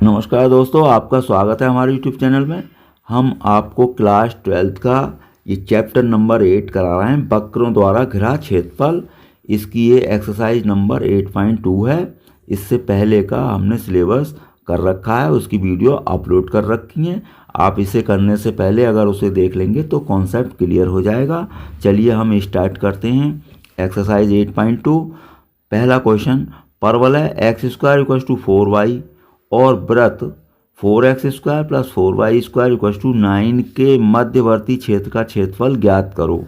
नमस्कार दोस्तों, आपका स्वागत है हमारे YouTube चैनल में। हम आपको क्लास 12th का ये चैप्टर नंबर 8 करा रहे हैं, वक्रों द्वारा घिरा क्षेत्रफल। इसकी ये एक्सरसाइज नंबर 8.2 है। इससे पहले का हमने सिलेबस कर रखा है, उसकी वीडियो अपलोड कर रखी है। आप इसे करने से पहले अगर उसे देख लेंगे तो कॉन्सेप्ट क्लियर हो जाएगा। चलिए हम स्टार्ट करते हैं एक्सरसाइज 8.2। पहला क्वेश्चन, परवलय x² = 4y और वृत्त 4x² + 4y² 9 के मध्यवर्ती क्षेत्र का क्षेत्रफल ज्ञात करो।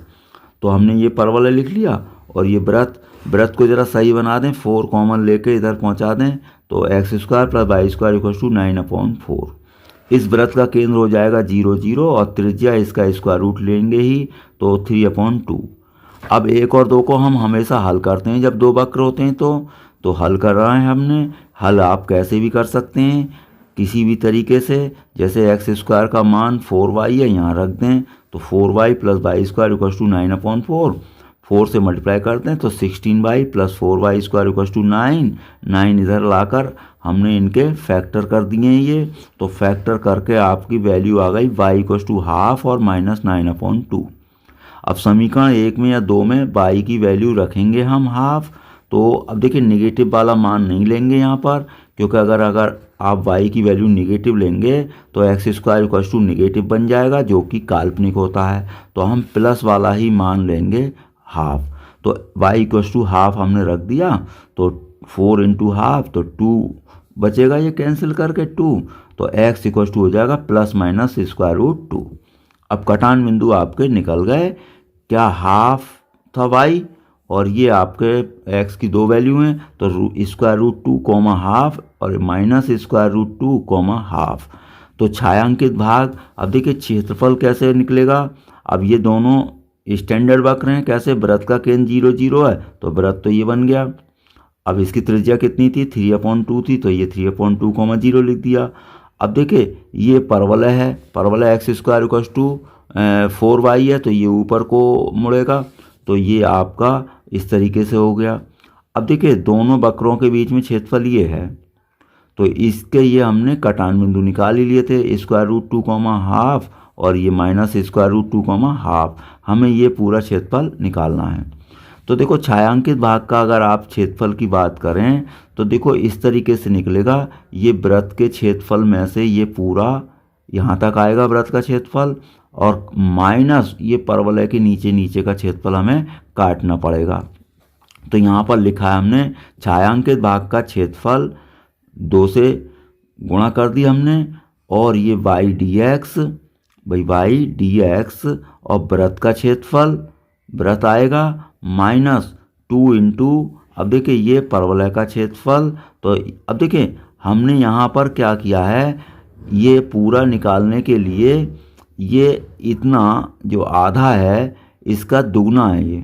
तो हमने ये परवलय लिख लिया और ये वृत्त को ज़रा सही बना दें, 4 कॉमन लेके इधर पहुंचा दें, तो x² + y² 9/4। इस वृत्त का केंद्र हो जाएगा 0, 0 और त्रिज्या इसका स्क्वायर रूट लेंगे ही, तो 3/2। अब 1 और 2 को हम हमेशा हल करते हैं जब दो वक्र होते हैं तो हल कर रहे हैं हमने। हल आप कैसे भी कर सकते हैं, किसी भी तरीके से। जैसे x² का मान 4y है, यहाँ रख दें, तो 4y + y² 9/4। 4 से मल्टीप्लाई करते हैं तो 16y + 4y² 9। 9 इधर लाकर हमने इनके फैक्टर कर दिए हैं ये, तो फैक्टर करके आपकी वैल्यू आ गई y = ½ और -9/2। अब समीकरण 1 में या 2 में y की वैल्यू रखेंगे हम ½ तो अब देखिए नेगेटिव वाला मान नहीं लेंगे यहाँ पर, क्योंकि अगर आप y की वैल्यू नेगेटिव लेंगे तो x² नेगेटिव बन जाएगा, जो कि काल्पनिक होता है। तो हम प्लस वाला ही मान लेंगे ½ तो y = ½ हमने रख दिया, तो 4 × ½ तो 2 बचेगा, ये कैंसिल करके 2, तो x = हो जाएगा ±√2। अब कटान बिंदु आपके निकल गए। क्या ½ था y और ये आपके x की 2 वैल्यू हैं, तो √2, ½ और -√2, ½ तो छायांकित भाग। अब देखिए क्षेत्रफल कैसे निकलेगा। अब ये दोनों स्टैंडर्ड वक्र हैं, कैसे, वृत्त का केंद्र 0, 0 है, तो वृत्त तो ये बन गया। अब इसकी त्रिज्या कितनी थी, 3/2 थी, तो ये 3/2, 0 लिख दिया। अब देखिए ये परवलय है, परवलय x² = 4y है, तो ये ऊपर को मुड़ेगा, तो ये आपका इस तरीके से हो गया। अब देखिए दोनों वक्रों के बीच में क्षेत्रफल ये है, तो इसके ये हमने कटान बिंदु निकाल ही लिए थे, √2, ½ और ये -√2, ½ हमें ये पूरा क्षेत्रफल निकालना है। तो देखो छायांकित भाग का अगर आप क्षेत्रफल की बात करें तो देखो इस तरीके से निकलेगा। ये वृत्त के क्षेत्रफल में से ये पूरा यहाँ तक आएगा वृत्त का क्षेत्रफल, और माइनस ये परवलय के नीचे का क्षेत्रफल हमें काटना पड़ेगा। तो यहाँ पर लिखा है हमने छायांकित भाग का क्षेत्रफल 2 से गुणा कर दिया हमने, और ये y dx और वृत्त का क्षेत्रफल, वृत्त आएगा -2 अब देखिए ये परवलय का क्षेत्रफल। तो अब देखिए हमने यहाँ पर क्या किया है, ये पूरा निकालने के लिए ये इतना जो आधा है इसका दुगना है ये,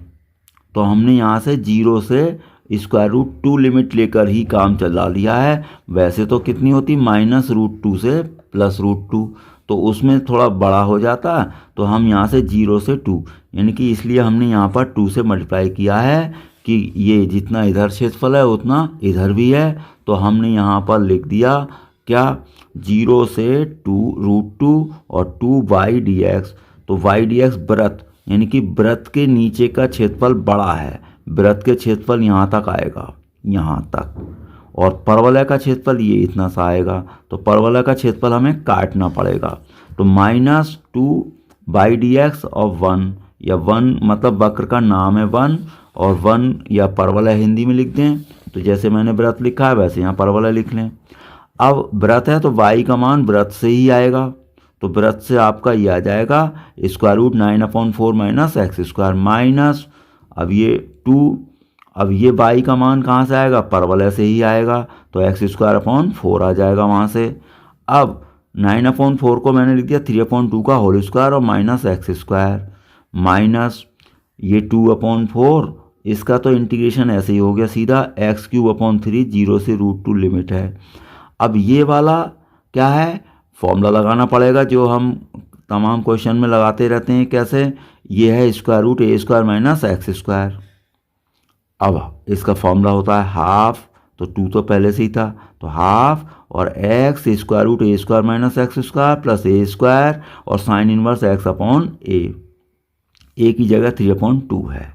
तो हमने यहाँ से 0 से √2 लिमिट लेकर ही काम चला लिया है। वैसे तो कितनी होती, -√2 से +√2, तो उसमें थोड़ा बड़ा हो जाता है, तो हम यहाँ से 0 से 2, यानी कि इसलिए हमने यहाँ पर 2 से मल्टीप्लाई किया है कि ये जितना इधर क्षेत्रफल है उतना इधर भी है। तो हमने यहाँ पर लिख दिया क्या, 0 से 2√2 और 2y dx। तो y dx वृत्त, यानी कि वृत्त के नीचे का क्षेत्रफल बड़ा है, वृत्त के क्षेत्रफल यहाँ तक आएगा, यहाँ तक, और परवलय का क्षेत्रफल ये इतना सा आएगा। तो परवलय का क्षेत्रफल हमें काटना पड़ेगा, तो -2y dx और 1, या 1 मतलब वक्र का नाम है 1, और 1 या परवलय हिंदी में लिख दें, तो जैसे मैंने वृत्त लिखा है वैसे यहाँ परवलय लिख लें। अब वृत्त है तो y का मान वृत्त से ही आएगा, तो वृत्त से आपका ये आ जाएगा √9/4 -x², माइनस अब ये 2, अब ये y का मान कहाँ से आएगा, परवलय से ही आएगा, तो x²/4 आ जाएगा वहाँ से। अब 9/4 को मैंने लिख दिया 3/2 का होल स्क्वायर और -x², माइनस ये 2/4, इसका तो इंटीग्रेशन ऐसे ही हो गया सीधा, x³ 0 से √2 लिमिट है। अब ये वाला क्या है, फॉर्मूला लगाना पड़ेगा जो हम तमाम क्वेश्चन में लगाते रहते हैं। कैसे, ये है √a² - x²। अब इसका फॉर्मूला होता है ½ तो 2 तो पहले से ही था, तो हाफ और x square root a square minus x square plus a square और sine inverse x upon a की जगह 3/2 है।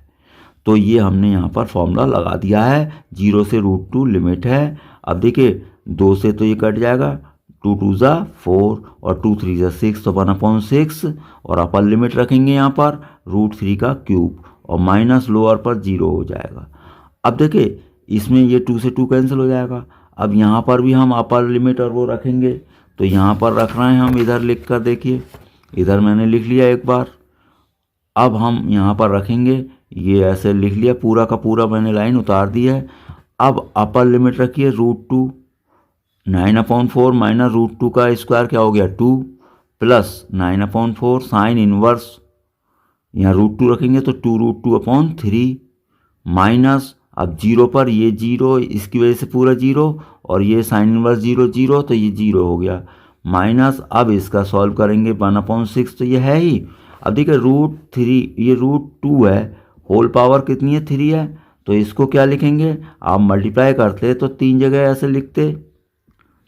तो ये हमने यहाँ पर फॉर्मूला लगा दिया है। 0 से √2 लिमिट है। अब देखिए 2 से तो ये कट जाएगा, 2 2 ज़ा 4 और 2 3 ज़ा 6, तो 1/6 और अपर लिमिट रखेंगे यहाँ पर √3 का क्यूब और माइनस लोअर पर 0 हो जाएगा। अब देखिए इसमें ये 2 से 2 कैंसिल हो जाएगा। अब यहाँ पर भी हम अपर लिमिट और वो रखेंगे, तो यहाँ पर रख रहे हैं हम, इधर लिख कर देखिए, इधर मैंने लिख लिया एक बार। अब हम यहाँ पर रखेंगे, ये ऐसे लिख लिया, पूरा का पूरा मैंने लाइन उतार दी है। अब अपर लिमिट रखिए √2, 9/4 माइनस √2 का स्क्वायर क्या हो गया 2 प्लस 9/4 साइन इनवर्स, यहाँ √2 रखेंगे तो 2√2/3 माइनस, अब 0 पर ये 0, इसकी वजह से पूरा 0 और ये साइन इनवर्स 0 0, तो ये 0 हो गया माइनस। अब इसका सॉल्व करेंगे 1/6, तो ये है ही। अब देखिए √3, ये √2 है, होल पावर कितनी है 3 है, तो इसको क्या लिखेंगे, आप मल्टीप्लाई करते तो 3 जगह ऐसे लिखते,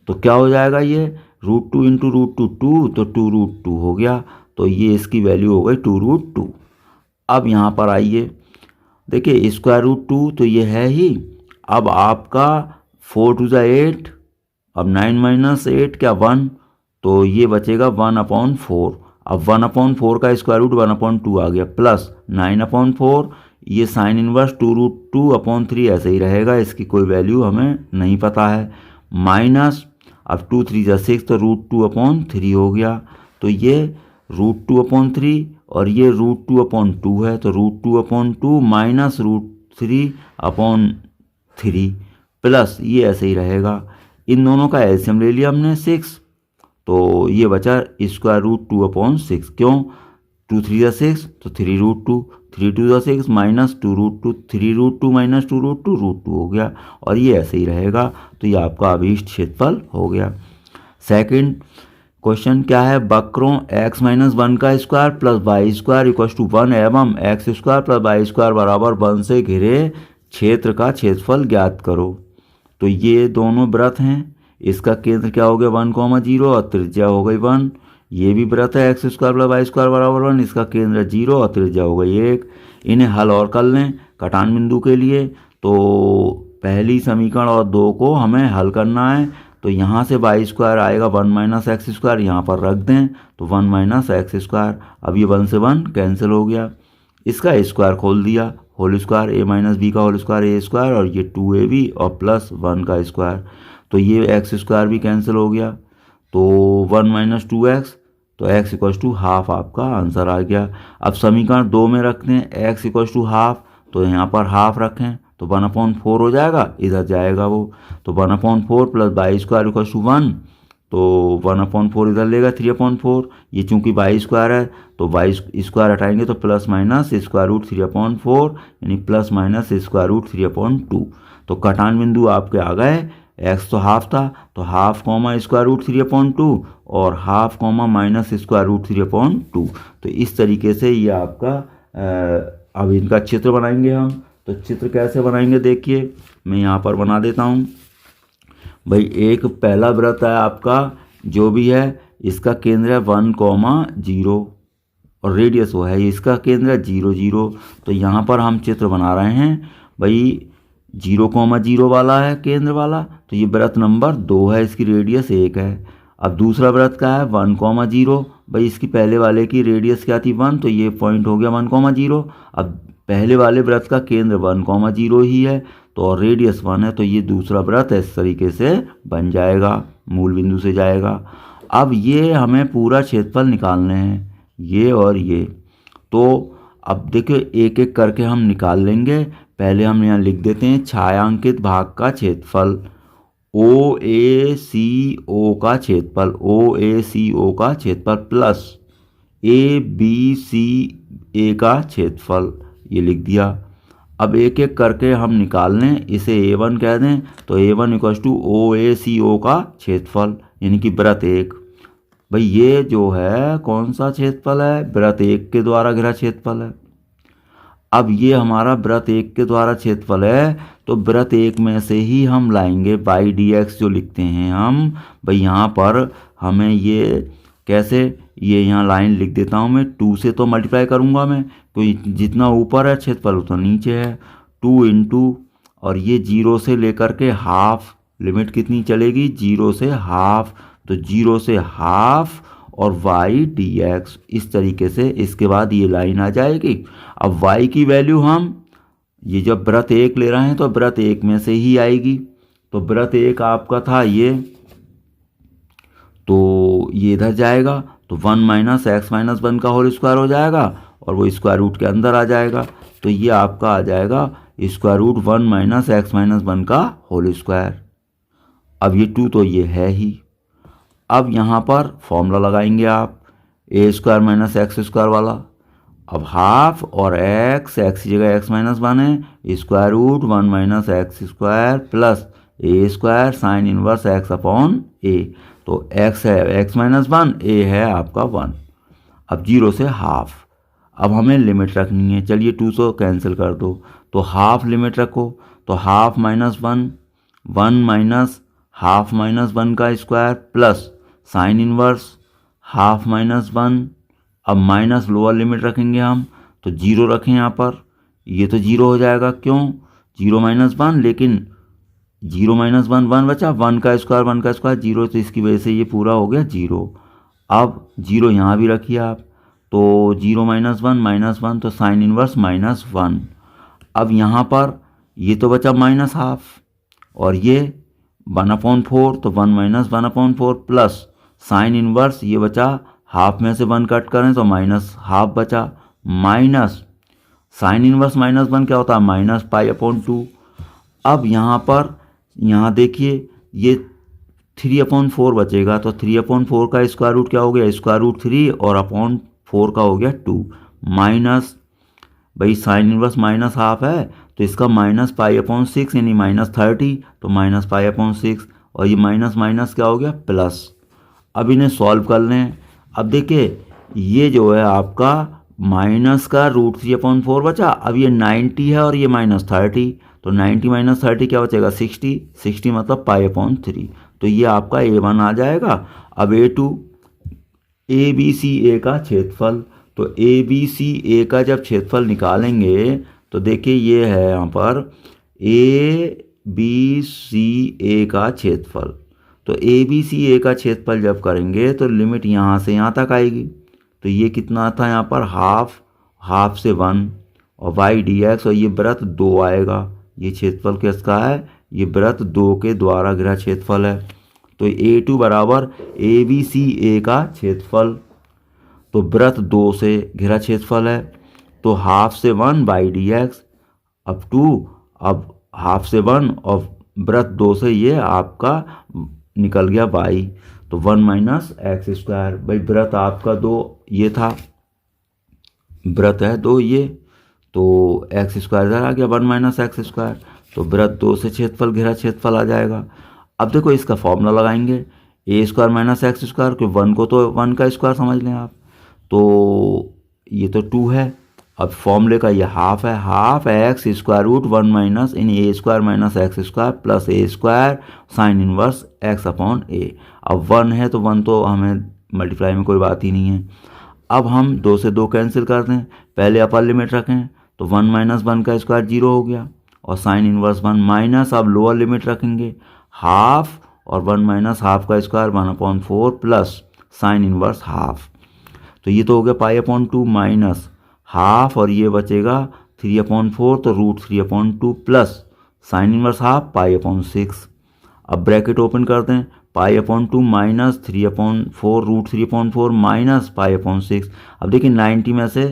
तो क्या हो जाएगा ये √2 इंटू √2 2, तो 2√2 हो गया, तो ये इसकी वैल्यू हो गई 2√2। अब यहाँ पर आइए देखिए √2 तो ये है ही। अब आपका 4 2 ज़ा 8, अब 9 माइनस 8 क्या 1, तो ये बचेगा 1/4। अब 1/4 का स्क्वायर रूट 1/2 आ गया प्लस 9/4, ये साइन इनवर्स 2√2/3 ऐसे ही रहेगा, इसकी कोई वैल्यू हमें नहीं पता है, माइनस अब 2 3 ज़ा 6, तो √2/3 हो गया, तो ये √2/3 और ये √2/2 है, तो √2/2 माइनस √3/3 प्लस ये ऐसे ही रहेगा। इन दोनों का एलसीएम ले लिया हमने 6, तो ये बचा स्क्वायर रूट 2/6। क्यों, 2 3 ज़ा 6, तो 3√2, 3 2 ज़ा 6 माइनस 2√2, 3√2 माइनस 2√2 √2 हो गया, और ये ऐसे ही रहेगा। तो ये आपका अभीष्ट क्षेत्रफल हो गया। सेकंड क्वेश्चन क्या है, वक्रों x-1 का square plus Y square equal to 1 एवं x square plus Y square बराबर 1 से घिरे क्षेत्र का क्षेत्रफल ज्ञात करो। तो ये दोनों वृत्त हैं, इसका केंद्र क्या हो गया 1,0 और त्रिज्या हो गई 1। ये भी वृत्त है x square plus Y square बराबर 1, इसका केंद्र 0 और त्रिज्या हो गई 1। इन्हें हल और कर लें कटान बिंदु के लिए। तो पहली समीकरण और 2 को हमें हल करना है, तो यहाँ से वाई स्क्वायर आएगा 1 माइनस एक्स स्क्वायर, यहाँ पर रख दें तो 1 माइनस एक्स स्क्वायर। अब ये 1 से 1 कैंसिल हो गया, इसका स्क्वायर खोल दिया, whole square a minus B का होल स्क्वायर a स्क्वायर और ये 2ab और प्लस 1 का स्क्वायर, तो ये एक्स स्क्वायर भी कैंसिल हो गया, तो 1 माइनस 2x, तो x इक्वल टू हाफ आपका आंसर आ गया। अब समीकरण 2 में रखते हैं x इक्वल टू हाफ, तो यहाँ पर हाफ रखें तो 1/4 हो जाएगा, इधर जाएगा वो, तो 1/4 plus Y square equal to 1, तो 1/4 इधर लेगा 3/4, ये चूंकि वाई स्क्वायर है तो वाई स्क्वायर हटाएंगे तो प्लस माइनस स्क्वायर रूट 3/4 यानी प्लस माइनस स्क्वायर रूट 3/2। तो कटान बिंदु आपके आ गए, एक्स तो हाफ था तो हाफ कॉमा स्क्वायर रूट 3/2 और half comma minus square root 3/2। तो इस तरीके से ये आपका अब इनका चित्र बनाएंगे हम। तो चित्र कैसे बनाएंगे देखिए, मैं यहाँ पर बना देता हूँ भाई। एक पहला वृत्त है आपका जो भी है, इसका केंद्र है 1,0 और रेडियस वो है, इसका केंद्र है 0 0। तो यहाँ पर हम चित्र बना रहे हैं भाई, 0,0 वाला है केंद्र वाला, तो ये वृत्त नंबर 2 है, इसकी रेडियस 1 है। अब दूसरा वृत्त का है 1,0 भाई, इसकी पहले वाले की रेडियस क्या थी 1, तो ये पॉइंट हो गया 1,0। अब पहले वाले वृत्त का केंद्र 1,0 ही है तो और रेडियस 1 है, तो ये दूसरा वृत्त इस तरीके से बन जाएगा, मूल बिंदु से जाएगा। अब ये हमें पूरा क्षेत्रफल निकालने हैं, ये और ये। तो अब देखिए एक एक करके हम निकाल लेंगे। पहले हम यहाँ लिख देते हैं छायांकित भाग का क्षेत्रफल, OACO का क्षेत्रफल, OACO का क्षेत्रफल प्लस ABCA का क्षेत्रफल, ये लिख दिया। अब एक एक करके हम निकाल लें, इसे A1 कह दें, तो A1 इक्वल टू OACO का क्षेत्रफल यानी कि वृत्त 1। भाई ये जो है कौन सा क्षेत्रफल है, वृत्त 1 के द्वारा घिरा क्षेत्रफल है। अब ये हमारा वृत्त एक के द्वारा क्षेत्रफल है, तो वृत्त एक में से ही हम लाएंगे बाई डी एक्स जो लिखते हैं हम। भाई यहाँ पर हमें ये कैसे, ये यहाँ लाइन लिख देता हूँ मैं, 2 से तो मल्टीप्लाई करूँगा मैं, क्योंकि जितना ऊपर है क्षेत्रफल उतना नीचे है, 2 इंटू, और ये 0 से लेकर के हाफ, लिमिट कितनी चलेगी, 0 से हाफ, तो 0 से हाफ और y dx, इस तरीके से इसके बाद ये लाइन आ जाएगी। अब y की वैल्यू हम, ये जब वृत्त एक ले रहे हैं तो वृत्त एक में से ही आएगी, तो वृत्त एक आपका था ये, तो ये इधर जाएगा, तो 1 माइनस एक्स माइनस 1 का होल स्क्वायर हो जाएगा, और वो स्क्वायर रूट के अंदर आ जाएगा, तो ये आपका आ जाएगा square root 1 minus X minus 1 का होल स्क्वायर। अब ये 2 तो ये है ही। अब यहाँ पर फॉर्मूला लगाएंगे आप, ए स्क्वायर माइनस एक्स स्क्वायर वाला। अब हाफ और एक्स की जगह एक्स माइनस 1 है, square root 1 minus x square plus a square sine inverse x upon a. तो एक्स है एक्स माइनस 1, ए है आपका 1। अब 0 से हाफ, अब हमें लिमिट रखनी है, चलिए 2 से कैंसिल कर दो, तो हाफ लिमिट रखो, तो half minus 1, 1 minus half minus 1 का square plus sine inverse half minus 1। अब माइनस लोअर लिमिट रखेंगे हम, तो 0 रखें यहाँ पर, ये तो 0 हो जाएगा, क्यों 0 माइनस 1, लेकिन 0 माइनस 1 1 बचा, 1 का स्क्वायर 0, तो इसकी वजह से ये पूरा हो गया 0। अब 0 यहाँ भी रखिए आप, तो 0 माइनस 1 तो साइन इनवर्स माइनस 1। अब यहाँ पर ये तो बचा माइनस हाफ, और ये 1/4, तो 1 माइनस 1/4 प्लस साइन इनवर्स, ये बचा हाफ में से 1 कट करें तो माइनस हाफ बचा, माइनस साइन इनवर्स माइनस 1 क्या होता है, माइनस π/2। अब यहाँ पर, यहाँ देखिए ये 3/4 बचेगा, तो 3/4 का स्क्वायर रूट क्या हो गया, स्क्वायर रूट 3, और अपॉन 4 का हो गया 2, माइनस, भाई साइन इनवर्स माइनस हाफ है, तो इसका माइनस π/6 यानी माइनस 30, तो माइनस π/6, और ये माइनस माइनस क्या हो गया प्लस। अब इन्हें सॉल्व कर लें। अब देखिए ये जो है आपका माइनस का रूट 3/4 बचा, अब ये 90 है और ये माइनस 30, तो 90 माइनस 30 क्या बचेगा, 60 मतलब π/3, तो ये आपका A1 आ जाएगा। अब A2, ABC A का क्षेत्रफल, तो ABC A का जब क्षेत्रफल निकालेंगे तो देखिए ये है यहाँ पर ABC A का क्षेत्रफल, तो ABC A का क्षेत्रफल जब करेंगे तो लिमिट यहाँ से यहाँ तक आएगी, तो ये कितना था यहाँ पर हाफ से 1 और y dx, और ये वृत्त 2 आएगा, ये क्षेत्रफल किसका है, ये वृत्त 2 के द्वारा घिरा क्षेत्रफल है, तो A2 बराबर ABC A का क्षेत्रफल, तो वृत्त 2 से घिरा क्षेत्रफल है, तो हाफ से 1 y dx, अब 2, अब हाफ से 1 और वृत्त 2 से ये आपका निकल गया y, तो 1 माइनस एक्स स्क्वायर। भाई वृत्त आपका 2 ये था, वृत्त है 2 ये, तो एक्स स्क्वायर इधर आ गया 1 माइनस एक्स स्क्वायर, तो वृत्त 2 से क्षेत्रफल घिरा क्षेत्रफल आ जाएगा। अब देखो इसका फॉर्मूला लगाएंगे, ए स्क्वायर माइनस एक्स स्क्वायर, क्योंकि 1 को तो 1 का स्क्वायर समझ लें आप, तो ये तो 2 है। अब फॉर्मूले का ये हाफ है, half x square root 1 minus in a square minus x square plus a square sine inverse x upon a. अब 1 है तो 1 तो हमें मल्टीप्लाई में कोई बात ही नहीं है। अब हम 2 से 2 कैंसिल कर दें, पहले अपर लिमिट रखें, तो 1 माइनस 1 का स्क्वायर 0 हो गया, और साइन इनवर्स 1 माइनस, अब लोअर लिमिट रखेंगे, हाफ और 1 माइनस हाफ का square 1/4 plus sine inverse half, तो ये तो हो गया π/2 माइनस हाफ, और ये बचेगा 3/4, तो root 3/2 plus sine inverse half π/6। अब ब्रैकेट ओपन कर दें, π/2 माइनस 3/4 रूट 3/4 माइनस π/6। अब देखिए 90 में से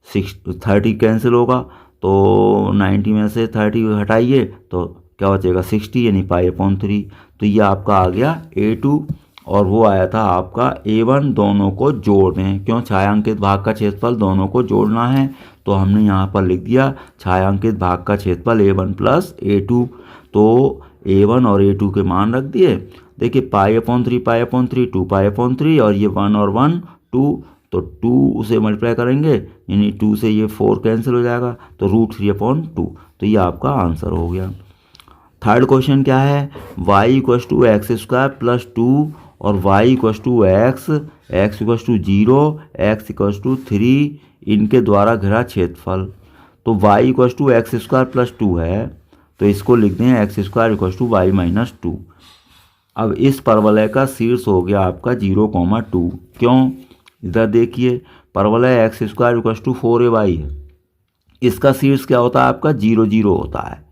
30 कैंसिल होगा, तो 90 में से 30 हटाइए तो क्या बचेगा 60 यानी π/3, तो ये आपका आ गया A2, और वो आया था आपका A1। दोनों को जोड़ दें, क्यों, छायांकित भाग का क्षेत्रफल दोनों को जोड़ना है, तो हमने यहाँ पर लिख दिया छायांकित भाग का क्षेत्रफल A1 प्लस A2, तो A1 और A2 के मान रख दिए। देखिए π/3 2 π/3 और ये 1 और 1 2, तो 2 से मल्टीप्लाई करेंगे यानी 2 से ये 4 कैंसिल हो जाएगा तो √3/2। तो ये आपका आंसर हो गया। थर्ड क्वेश्चन क्या है, y = x² + 2 और y = x, x = 0, x = 3 इनके द्वारा घिरा क्षेत्रफल। तो y = x² + 2 है तो इसको लिख दें x² = y - 2। अब इस परवलय का शीर्ष हो गया आपका 0,2। क्यों, इधर देखिए परवलय x² = 4ay है, इसका शीर्ष क्या होता है आपका 0, 0 होता है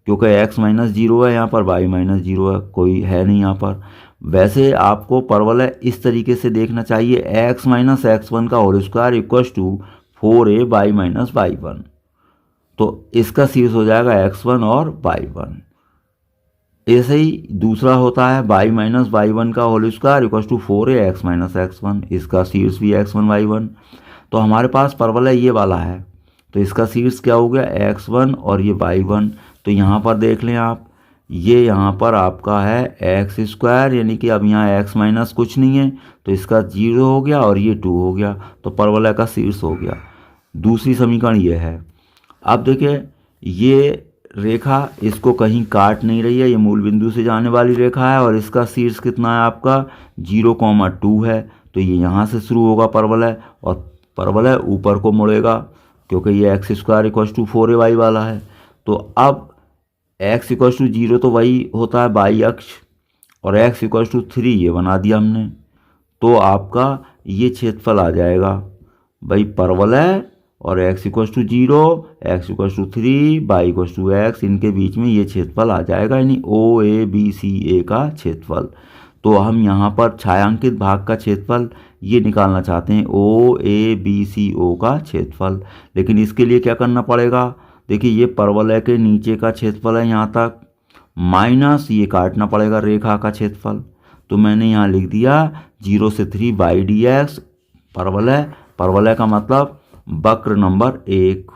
क्योंकि x - 0 है यहाँ पर, y - 0 है, कोई है नहीं यहाँ पर। वैसे आपको परवलय इस तरीके से देखना चाहिए, x - x1 का होल स्क्वायर = 4ay - y1। तो इसका शीर्ष हो जाएगा x1 और y1। ऐसे ही दूसरा होता है y - y1 का होल स्क्वायर = 4ax - x1, इसका शीर्ष भी x1 y1। तो हमारे पास परवलय ये वाला है तो इसका शीर्ष क्या हो गया x1 और ये y1। तो यहाँ पर देख लें आप, ये यहाँ पर आपका है x² यानी कि अब यहाँ x माइनस कुछ नहीं है तो इसका 0 हो गया और ये 2 हो गया तो परवलय का शीर्ष हो गया। दूसरी समीकरण ये है। अब देखिए ये रेखा इसको कहीं काट नहीं रही है, ये मूल बिंदु से जाने वाली रेखा है और इसका शीर्ष कितना है आपका 0,2 है। तो ये यहाँ से शुरू होगा परवलय और परवलय ऊपर को मुड़ेगा क्योंकि ये x² = 4ay वाला है। तो अब x = 0 तो वही होता है y अक्ष और x = 3 ये बना दिया हमने। तो आपका ये क्षेत्रफल आ जाएगा भाई परवलय और x = 0, x = 3, y = x, इनके बीच में ये क्षेत्रफल आ जाएगा यानी OABCA का क्षेत्रफल। तो हम यहाँ पर छायांकित भाग का क्षेत्रफल ये निकालना चाहते हैं OABCO का क्षेत्रफल। लेकिन इसके लिए क्या करना पड़ेगा, देखिए ये परवलय के नीचे का क्षेत्रफल है यहाँ तक, माइनस ये काटना पड़ेगा रेखा का क्षेत्रफल। तो मैंने यहाँ लिख दिया 0 से 3 y/dx परवलय का मतलब वक्र नंबर 1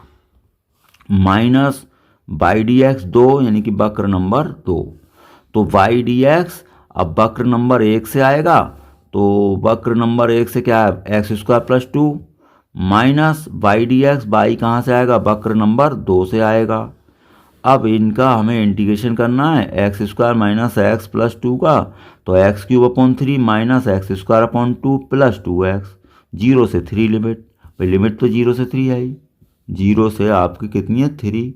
माइनस y/dx 2 यानी कि वक्र नंबर 2। तो y/dx अब वक्र नंबर 1 से आएगा तो वक्र नंबर 1 से क्या है x² + 2 माइनस y/dx, y कहाँ से आएगा वक्र नंबर 2 से आएगा। अब इनका हमें इंटीग्रेशन करना है x² - x + 2 का, तो x³ माइनस x² 2 + 2x, 0 से 3 लिमिट, भाई लिमिट तो 0 से 3 है ही, 0 से आपकी कितनी है 3।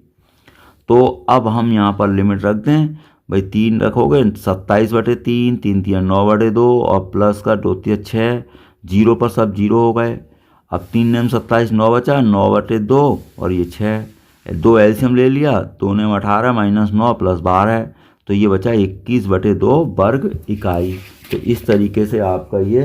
तो अब हम यहाँ पर लिमिट रख दें भाई 3 रखोगे 27/3, 3 × 9/2 और प्लस का 2 × 6, 0 पर सब 0 हो गए। अब 3 ने 27, 9 बचा, 9/2 और ये 6, 2 एलसीएम ले लिया, 2 ने 18 - 9 + 12 तो ये बचा 21/2 वर्ग इकाई। तो इस तरीके से आपका ये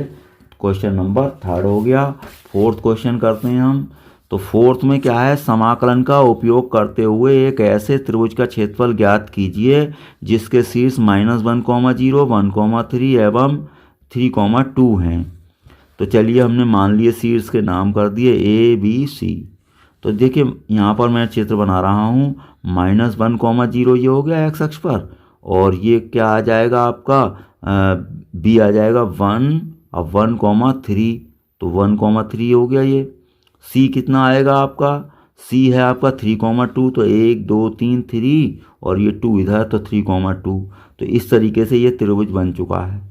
क्वेश्चन नंबर 3 हो गया। फोर्थ क्वेश्चन करते हैं हम। तो फोर्थ में क्या है, समाकलन का उपयोग करते हुए एक ऐसे त्रिभुज का क्षेत्रफल ज्ञात कीजिए जिसके शीर्ष -1, 0, 1, 3 एवं 3,2 हैं। तो चलिए हमने मान लिए शीर्ष के नाम कर दिए ABC। तो देखिए यहाँ पर मैं चित्र बना रहा हूँ, -1, 0 ये हो गया x अक्ष पर और ये क्या आ जाएगा आपका B आ जाएगा 1 और 1,3, तो 1,3 हो गया ये। C कितना आएगा आपका, C है आपका 3,2, तो 1, 2, 3, 3 और ये 2 इधर तो 3,2। तो इस तरीके से ये त्रिभुज बन चुका है।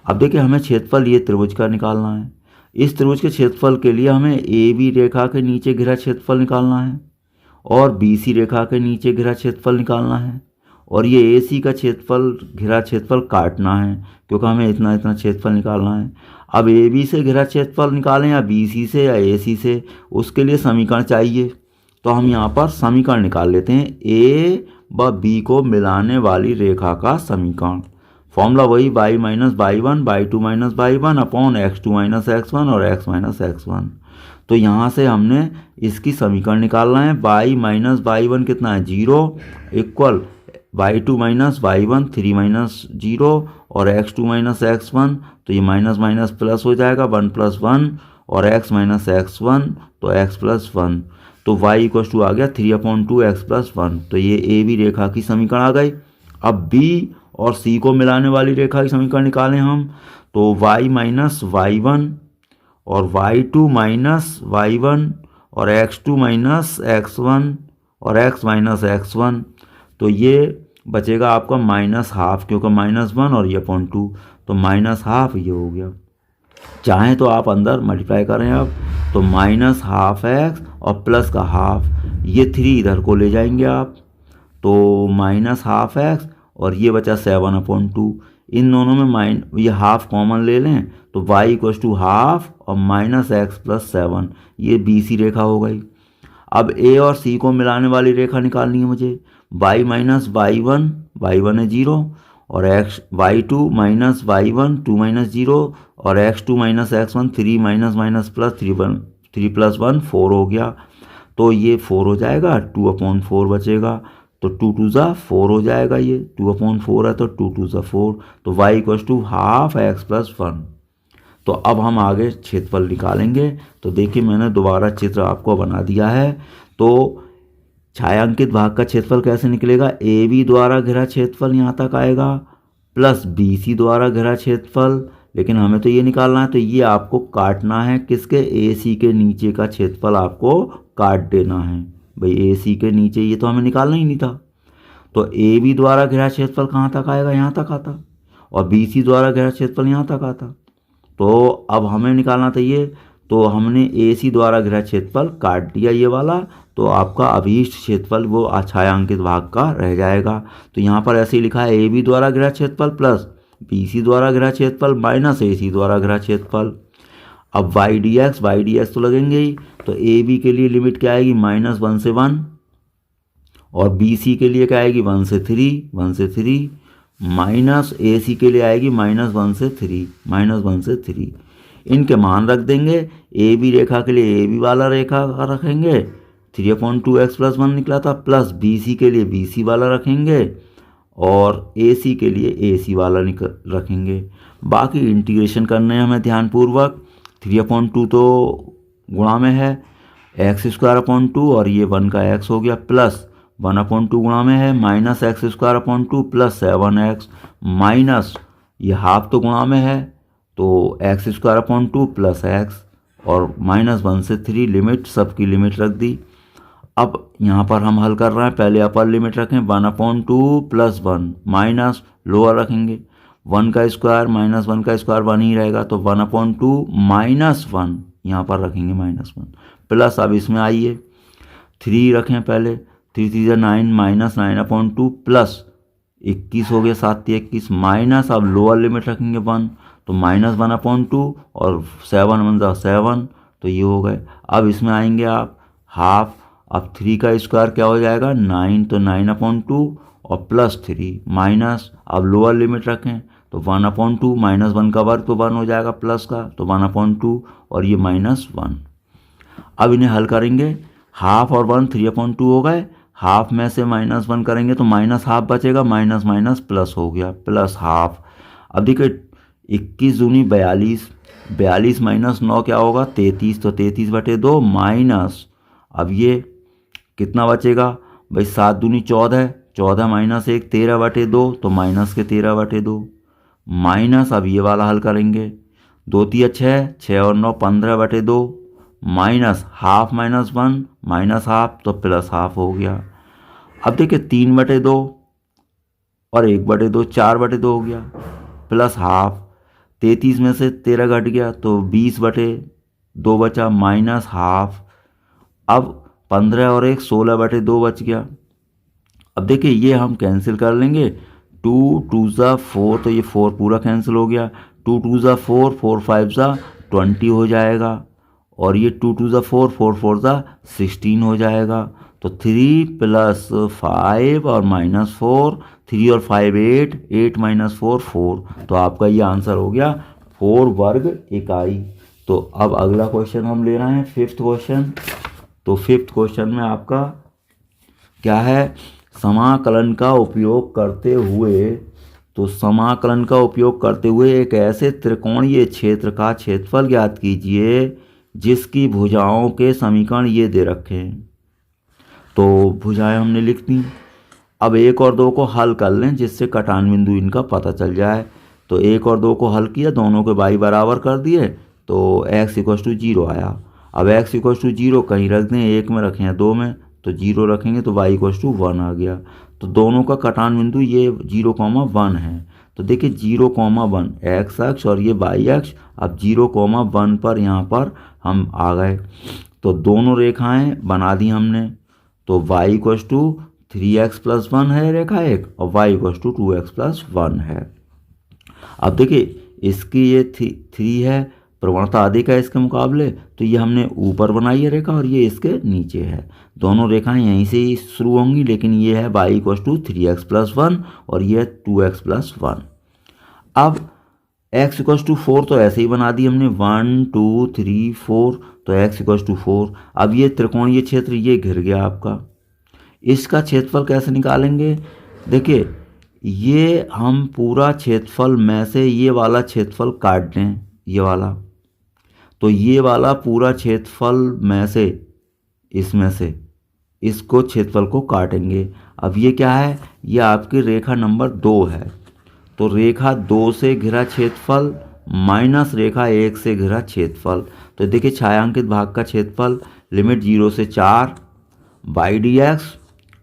अब देखिए हमें क्षेत्रफल ये त्रिभुज का निकालना है। इस त्रिभुज के क्षेत्रफल के लिए हमें AB रेखा के नीचे घिरा क्षेत्रफल निकालना है और BC रेखा के नीचे घिरा क्षेत्रफल निकालना है और ये AC का क्षेत्रफल घिरा क्षेत्रफल काटना है क्योंकि हमें इतना इतना क्षेत्रफल निकालना है। अब AB से घिरा क्षेत्रफल निकालें या BC से या AC से, उसके लिए समीकरण चाहिए। तो हम यहाँ पर समीकरण निकाल लेते हैं, A व B को मिलाने वाली रेखा का समीकरण। फॉर्मूला वही y - y1, y2 - y1 upon x2 - x1 और x - x1। तो यहाँ से हमने इसकी समीकरण निकालना है। y - y1 कितना है 0 इक्वल y2 - y1 3 - 0 और x2 - x1, तो ये माइनस माइनस प्लस हो जाएगा 1 + 1 और x - x1 तो x + 1, तो y = आ गया 3/2 x + 1। तो ये AB रेखा की समीकरण आ गई। अब B और C को मिलाने वाली रेखा की समीकरण निकालें हम, तो y - y1 और y2 माइनस y1 और x2 माइनस x1 और x माइनस x1, तो ये बचेगा आपका माइनस हाफ, क्योंकि -1 और ये अपॉन 2, तो माइनस हाफ ये हो गया। चाहें तो आप अंदर मल्टीप्लाई करें अब, तो माइनस हाफ एक्स और प्लस का हाफ, ये 3 इधर को ले जाएंगे आप, तो माइनस हाफ एक्स और ये बचा 7/2। इन दोनों में ये हाफ कॉमन ले लें तो y इक्वल्स टू हाफ और माइनस एक्स प्लस 7, ये BC रेखा हो गई। अब A और C को मिलाने वाली रेखा निकालनी है मुझे। y माइनस y1, y1 है 0, और y2 माइनस y1, 2 माइनस 0, और x2 minus x1, 3 minus minus plus 3 plus 1 4 हो गया, तो ये 4 हो जाएगा, 2/4 बचेगा, तो 2 2 ज़ा 4 हो जाएगा, ये 2/4 है तो 2 2 ज़ा 4, तो y equals to half X plus 1। तो अब हम आगे क्षेत्रफल निकालेंगे। तो देखिए मैंने दोबारा चित्र आपको बना दिया है। तो छायांकित भाग का क्षेत्रफल कैसे निकलेगा, AB द्वारा घिरा क्षेत्रफल यहाँ तक आएगा प्लस BC द्वारा घिरा क्षेत्रफल, लेकिन हमें तो ये निकालना है, तो ये आपको काटना है, किसके, AC के नीचे का क्षेत्रफल आपको काट देना है भाई, AC के नीचे, ये तो हमें निकालना ही नहीं था। तो AB द्वारा घिरा क्षेत्रफल कहाँ तक आएगा, यहाँ तक आता, और BC द्वारा घिरा क्षेत्रफल यहाँ तक आता। तो अब हमें निकालना था ये, तो हमने AC द्वारा घिरा क्षेत्रफल काट दिया ये वाला, तो आपका अभीष्ट क्षेत्रफल वो छायांकित भाग का रह जाएगा। तो यहाँ पर ऐसे ही लिखा है AB द्वारा घिरा क्षेत्रफल प्लस BC द्वारा घिरा क्षेत्रफल माइनस AC द्वारा घिरा क्षेत्रफल। अब y dx तो लगेंगे ही, तो AB के लिए लिमिट क्या आएगी, -1 से 1, और BC के लिए क्या आएगी, 1 से 3, माइनस AC के लिए आएगी -1 से 3, इनके मान रख देंगे। AB रेखा के लिए AB वाला रेखा का रखेंगे, 3/2x प्लस 1 निकला था, प्लस BC के लिए BC वाला रखेंगे, और AC के लिए AC वाला रखेंगे। बाकी इंटीग्रेशन करने हैं हमें ध्यानपूर्वक। 3/2 तो गुणा में है, x² और ये 1 का x हो गया, प्लस 1/2 गुणा में है, minus x² plus 7x, minus ये हाफ तो गुणा में है, तो x² प्लस x, और -1 से 3 लिमिट, सबकी लिमिट रख दी। अब यहाँ पर हम हल कर रहे हैं, पहले अपर लिमिट रखें 1/2 प्लस 1, माइनस लोअर रखेंगे 1 का स्क्वायर माइनस 1 का स्क्वायर 1 ही रहेगा, तो 1/2 माइनस 1 यहाँ पर रखेंगे -1, प्लस अब इसमें आइए 3 रखें पहले, 3 3 9 माइनस 9/2 प्लस 21 हो गया, 7 3 21, माइनस अब लोअर लिमिट रखेंगे 1, तो -1/2 और 7 1 7, तो ये हो गए। अब इसमें आएंगे आप हाफ, अब 3 का स्क्वायर क्या हो जाएगा 9, तो 9/2 और प्लस 3, माइनस अब लोअर लिमिट रखें, तो 1/2 -1 का वर्ग तो 1 हो जाएगा प्लस का, तो 1/2 और ये -1। अब इन्हें हल करेंगे, हाफ और 1 3/2 हो गए, हाफ में से -1 करेंगे तो माइनस हाफ बचेगा, माइनस माइनस प्लस हो गया, प्लस हाफ। अब देखिए 21 दूनी 42, 42 माइनस 9 क्या होगा 33, तो 33/2 माइनस, अब ये कितना बचेगा भाई, 7 दूनी 14, 14 माइनस 1 13/2, तो माइनस के 13/2, माइनस अब ये वाला हल करेंगे, 2 3 6, 6 और 9 15/2, minus half minus 1 minus half, तो प्लस हाफ हो गया। अब देखिए 3/2 और 1/2 4/2 हो गया, प्लस हाफ, 33 में से 13 घट गया तो 20/2 बचा, माइनस हाफ, अब 15 और 1 16/2 बच गया। अब देखिए ये हम कैंसिल कर लेंगे, 2 2 ज़ा 4, तो ये 4 पूरा कैंसिल हो गया, 2 2 ज़ा 4, 4 5 ज़ा 20 हो जाएगा, और ये 2 2 ज़ा 4, 4 4 ज़ा 16 हो जाएगा, तो 3 प्लस 5 और माइनस 4, 3 और 5 8, 8 माइनस 4 4, तो आपका ये आंसर हो गया 4 वर्ग इकाई। तो अब अगला क्वेश्चन हम ले रहे हैं 5th क्वेश्चन। तो 5th क्वेश्चन में आपका क्या है, समाकलन का उपयोग करते हुए, तो समाकलन का उपयोग करते हुए एक ऐसे त्रिकोणीय क्षेत्र का क्षेत्रफल ज्ञात कीजिए जिसकी भुजाओं के समीकरण ये दे रखे हैं। तो भुजाएं हमने लिख दी, अब 1 और 2 को हल कर लें जिससे कटान बिंदु इनका पता चल जाए। तो 1 और 2 को हल किया, दोनों के y बराबर कर दिए, तो एक्स इक्वल टू 0 आया। अब एक्स इक्वल टू 0 कहीं रख दें, एक में रखें या दो में, तो 0 रखेंगे तो वाई इक्वल टू 1 आ गया। तो दोनों का कटान बिंदु ये 0,1 है। तो देखिए 0,1 एक्स अक्ष और ये वाई अक्ष। अब 0,1 पर यहाँ पर हम आ गए, तो दोनों रेखाएं बना दी हमने। तो y इक्वल टू 3x+1 है रेखा एक, और y इक्वल टू 2x+1 है। अब देखिए इसकी ये 3 है, प्रवणता अधिक है इसके मुकाबले, तो ये हमने ऊपर बनाई है रेखा और ये इसके नीचे है। दोनों रेखाएं यहीं से ही शुरू होंगी, लेकिन ये है y इक्वल टू 3x+1 और ये 2x+1। अब x इक्वल टू 4 तो ऐसे ही बना दी हमने, 1 2 3 4, तो x इक्वल टू 4। अब ये त्रिकोणीय क्षेत्र ये घिर गया आपका, इसका क्षेत्रफल कैसे निकालेंगे? देखिए ये हम पूरा क्षेत्रफल में से ये वाला क्षेत्रफल काट दें, ये वाला, तो ये वाला पूरा क्षेत्रफल में से, इसमें से इसको क्षेत्रफल को काटेंगे। अब ये क्या है? ये आपकी रेखा नंबर 2 है। तो रेखा 2 से घिरा क्षेत्रफल माइनस रेखा 1 से घिरा क्षेत्रफल। तो देखिए छायांकित भाग का क्षेत्रफल लिमिट 0 से 4 बाई डी एक्स।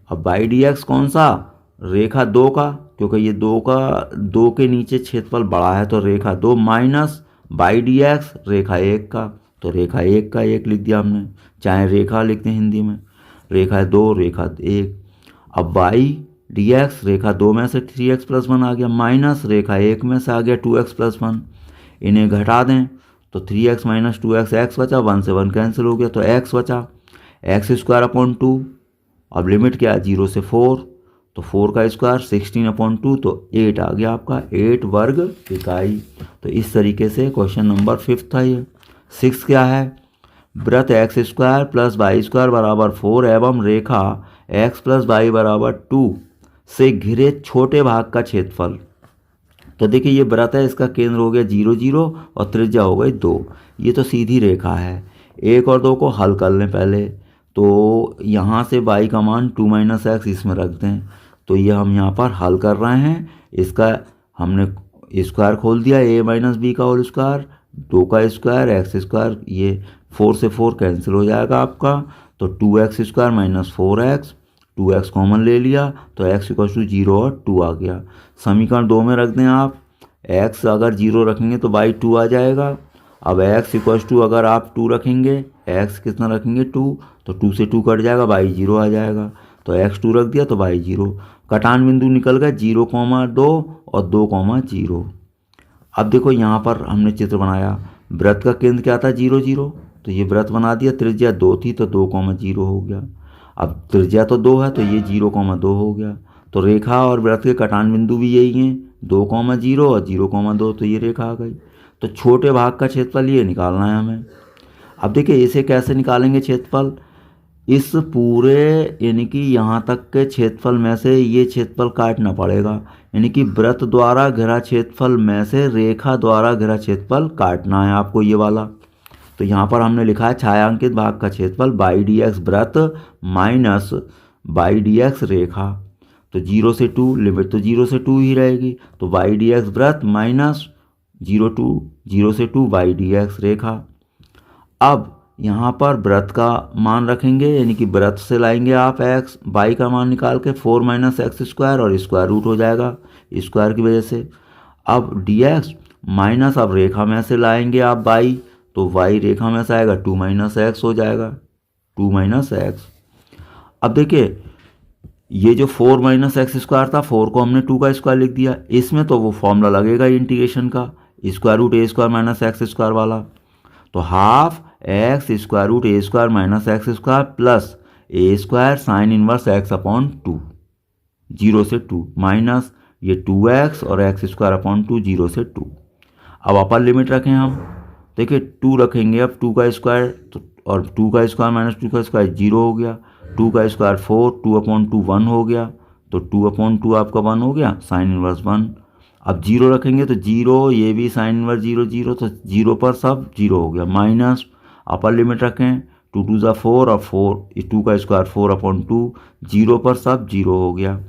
अब बाई डी एक्स कौन सा? रेखा 2 का, क्योंकि ये 2 के नीचे क्षेत्रफल बड़ा है, तो रेखा 2 माइनस बाई डी एक्स रेखा 1 का। तो रेखा 1 का 1 लिख दिया हमने, चाहे रेखा लिखते हैं हिंदी में, रेखा 2 रेखा 1। अब बाई डी एक्स रेखा 2 में से 3x+1 आ गया, माइनस रेखा 1 में से आ गया 2x+1। इन्हें घटा दें तो 3x माइनस 2x x बचा, 1 से 1 कैंसिल हो गया, तो x बचा, x²/2। अब लिमिट क्या है? 0 से 4, तो 4 का स्क्वायर 16/2, तो 8 आ गया आपका, 8 वर्ग इकाई। तो इस तरीके से क्वेश्चन नंबर 5 था ये। 6 क्या है? वृत्त x² + y² बराबर 4 एवं रेखा x + y बराबर 2 से घिरे छोटे भाग का क्षेत्रफल। तो देखिए ये वृत्त है, इसका केंद्र हो गया 0 0 और त्रिज्या हो गई 2। ये तो सीधी रेखा है। 1 और 2 को हल कर लें पहले, तो यहाँ से y का मान 2 - x इसमें रख दें। तो ये हम यहाँ पर हल कर रहे हैं, इसका हमने स्क्वायर खोल दिया, a - b का होल स्क्वायर, 2 का स्क्वायर x², ये 4 से 4 कैंसिल हो जाएगा आपका, तो 2x² - 4x, 2x कॉमन ले लिया, तो x इक्वल टू 0 और 2 आ गया। समीकरण 2 में रख दें आप, x अगर 0 रखेंगे तो y 2 आ जाएगा। अब x इक्वल टू अगर आप 2 रखेंगे, x कितना रखेंगे? 2, तो 2 से 2 कट जाएगा, y 0 आ जाएगा, तो x 2 रख दिया तो y 0। कटान बिंदु निकल गया 0,2 और 2,0। अब देखो यहाँ पर हमने चित्र बनाया, वृत्त का केंद्र क्या था? 0 0, तो ये वृत्त बना दिया, त्रिज्या 2 थी तो 2,0 हो गया। अब त्रिज्या तो 2 है तो ये 0,2 हो गया। तो रेखा और वृत्त के कटान बिंदु भी यही हैं, 2,0 और 0,2, तो ये रेखा आ गई। तो छोटे भाग का क्षेत्रफल ये निकालना है हमें। अब देखिए इसे कैसे निकालेंगे क्षेत्रफल? इस पूरे यानी कि यहाँ तक के क्षेत्रफल में से ये क्षेत्रफल काटना पड़ेगा, यानी कि वृत्त द्वारा घिरा क्षेत्रफल में से रेखा द्वारा घिरा क्षेत्रफल काटना है आपको, ये वाला। तो यहाँ पर हमने लिखा है छायांकित भाग का क्षेत्रफल बाई डी एक्स वृत्त माइनस बाई डी एक्स रेखा। तो 0 से 2, लिमिट तो 0 से 2 ही रहेगी, तो बाई डी एक्स वृत्त माइनस 0 से 2 बाई डी एक्स रेखा। अब यहाँ पर वृत्त का मान रखेंगे, यानी कि वृत्त से लाएंगे आप x y का मान निकाल के 4 - x² और स्क्वायर रूट हो जाएगा स्क्वायर की वजह से। अब dx माइनस, अब रेखा में से लाएंगे आप y, तो y रेखा में से आएगा 2 - x हो जाएगा, 2 - x। अब देखिए ये जो 4 - x² था, 4 को हमने 2 का स्क्वायर लिख दिया, इसमें तो वो फॉर्मूला लगेगा इंटीग्रेशन का, स्क्वायर रूट a² - x² वाला। तो half x² a² - x² plus a² sine inverse x/2, 0 से 2 माइनस ये 2x और x²/2, 0 से 2। अब अपर लिमिट रखें हम, देखिए 2 रखेंगे, अब 2 का स्क्वायर तो, और 2 का स्क्वायर माइनस 2 का स्क्वायर 0 हो गया, 2 का स्क्वायर 4, 2/2 1 हो गया, तो 2/2 आपका 1 हो गया, साइन इनवर्स 1। अब 0 रखेंगे तो 0, ये भी साइन इनवर्स 0 0, तो 0 पर सब 0 हो गया, माइनस अपर लिमिट रखें, 2 2 ज़ा 4 और 4, 2 का स्क्वायर 4/2, 0 पर सब 0 हो गया।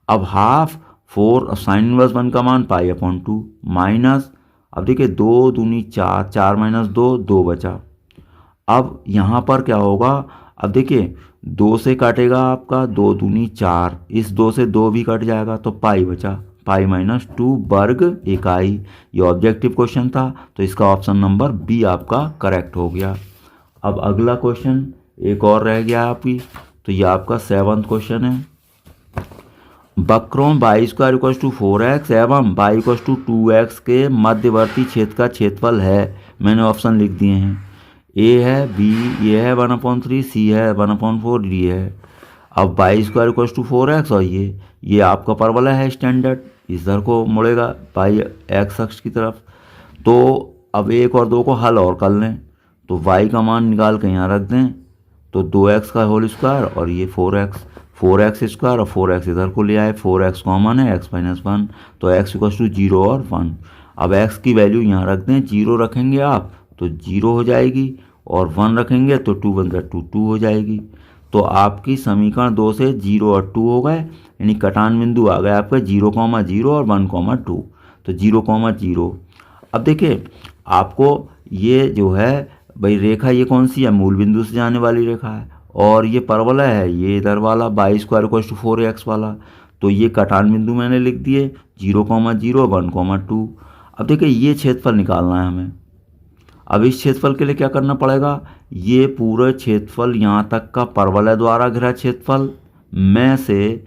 अब हाफ 4 साइन इनवर्स 1 का मान π/2 माइनस, अब देखिए 2 दूनी 4, 4 माइनस 2, 2 बचा। अब यहाँ पर क्या होगा, अब देखिए 2 से काटेगा आपका 2 दूनी 4, इस 2 से 2 भी कट जाएगा तो पाई बचा, पाई माइनस 2 वर्ग इकाई। ये ऑब्जेक्टिव क्वेश्चन था तो इसका ऑप्शन नंबर बी आपका करेक्ट हो गया। अब अगला क्वेश्चन एक और रह गया आपकी, तो ये आपका 7वां क्वेश्चन है। वक्रों y square equal to 4x एवं y इक्वल टू 2x के मध्यवर्ती क्षेत्र का क्षेत्रफल है। मैंने ऑप्शन लिख दिए हैं, ए है, बी ये है 1/3, सी है 1/4, डी है। अब y square equal to 4x और ये आपका परवलय है स्टैंडर्ड, इधर को मुड़ेगा बाई एक्स अक्ष की तरफ। तो अब 1 और 2 को हल और कर लें, तो y का मान निकाल के यहाँ रख दें, तो 2x का होल स्क्वायर और ये 4x स्क्वायर और 4x इधर को ले आए, 4x कॉमन है, x माइनस 1, तो x इक्वल टू 0 और 1। अब x की वैल्यू यहाँ रख दें, 0 रखेंगे आप तो 0 हो जाएगी और 1 रखेंगे तो 2 बनकर 2 हो जाएगी। तो आपकी समीकरण 2 से 0 और 2 हो गए, यानी कटान बिंदु आ गया आपका 0,0 और 1,2, तो 0,0। अब देखिए आपको ये जो है भाई रेखा ये कौन सी है, मूल बिंदु से जाने वाली रेखा है, और ये परवलय है ये इधर वाला y square equal to 4x वाला, तो ये कटान बिंदु मैंने लिख दिए 0,0, 1,2। अब देखिए ये क्षेत्रफल निकालना है हमें। अब इस क्षेत्रफल के लिए क्या करना पड़ेगा, ये पूरे क्षेत्रफल यहाँ तक का परवलय द्वारा घिरा क्षेत्रफल में से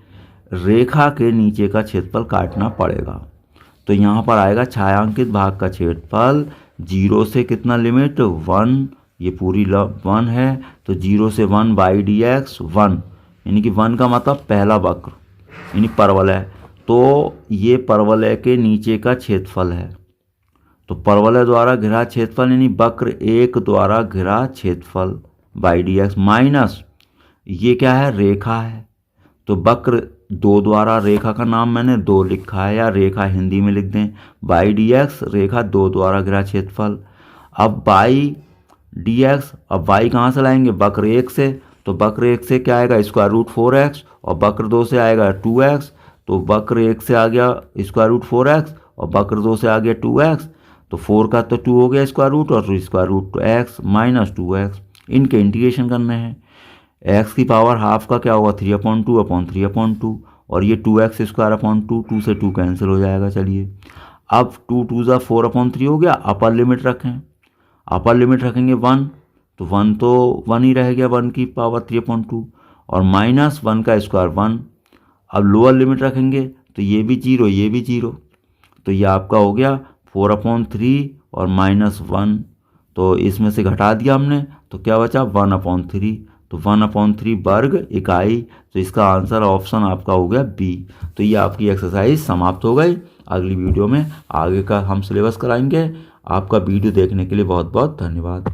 रेखा के नीचे का क्षेत्रफल काटना पड़ेगा। तो यहाँ पर आएगा छायांकित भाग का क्षेत्रफल, 0 से कितना लिमिट 1, ये पूरी 1 है, तो 0 से 1 बाई डी एक्स 1, यानी कि 1 का मतलब पहला वक्र यानी परवलय, तो ये परवलय के नीचे का क्षेत्रफल है। तो परवलय द्वारा घिरा क्षेत्रफल यानी वक्र 1 द्वारा घिरा क्षेत्रफल बाई डी एक्स माइनस ये क्या है, रेखा है, तो वक्र 2 द्वारा, रेखा का नाम मैंने 2 लिखा है, या रेखा हिंदी में लिख दें बाई डी एक्स, रेखा 2 द्वारा घिरा क्षेत्रफल। अब बाई डी एक्स, अब y कहाँ से लाएंगे, वक्र 1 से, तो वक्र 1 से क्या आएगा स्क्वायर रूट 4x, और वक्र 2 से आएगा 2x, तो वक्र 1 से आ गया स्क्वायर रूट 4x और वक्र 2 से आ गया 2x, तो 4 का तो 2 हो गया स्क्वायर रूट और square root x minus 2x। इनके इंटीग्रेशन करने हैं, x की पावर हाफ का क्या होगा 3/2 और ये 2x स्क्वायर अपॉन 2 से 2 कैंसिल हो जाएगा। चलिए अब 2 2 4/3 हो गया। अपर लिमिट रखें, अपर लिमिट रखेंगे 1, तो 1 तो 1 ही रह गया, 1 की पावर 3/2 और माइनस 1 का स्क्वायर 1। अब लोअर लिमिट रखेंगे तो ये भी 0 ये भी 0, तो ये आपका हो गया 4/3 और माइनस 1, तो इसमें से घटा दिया हमने तो क्या बचा 1/3, तो 1/3 वर्ग इकाई, तो इसका आंसर ऑप्शन आपका हो गया बी। तो ये आपकी एक्सरसाइज समाप्त हो गई। अगली वीडियो में आगे का हम सिलेबस कराएंगे। आपका वीडियो देखने के लिए बहुत बहुत धन्यवाद।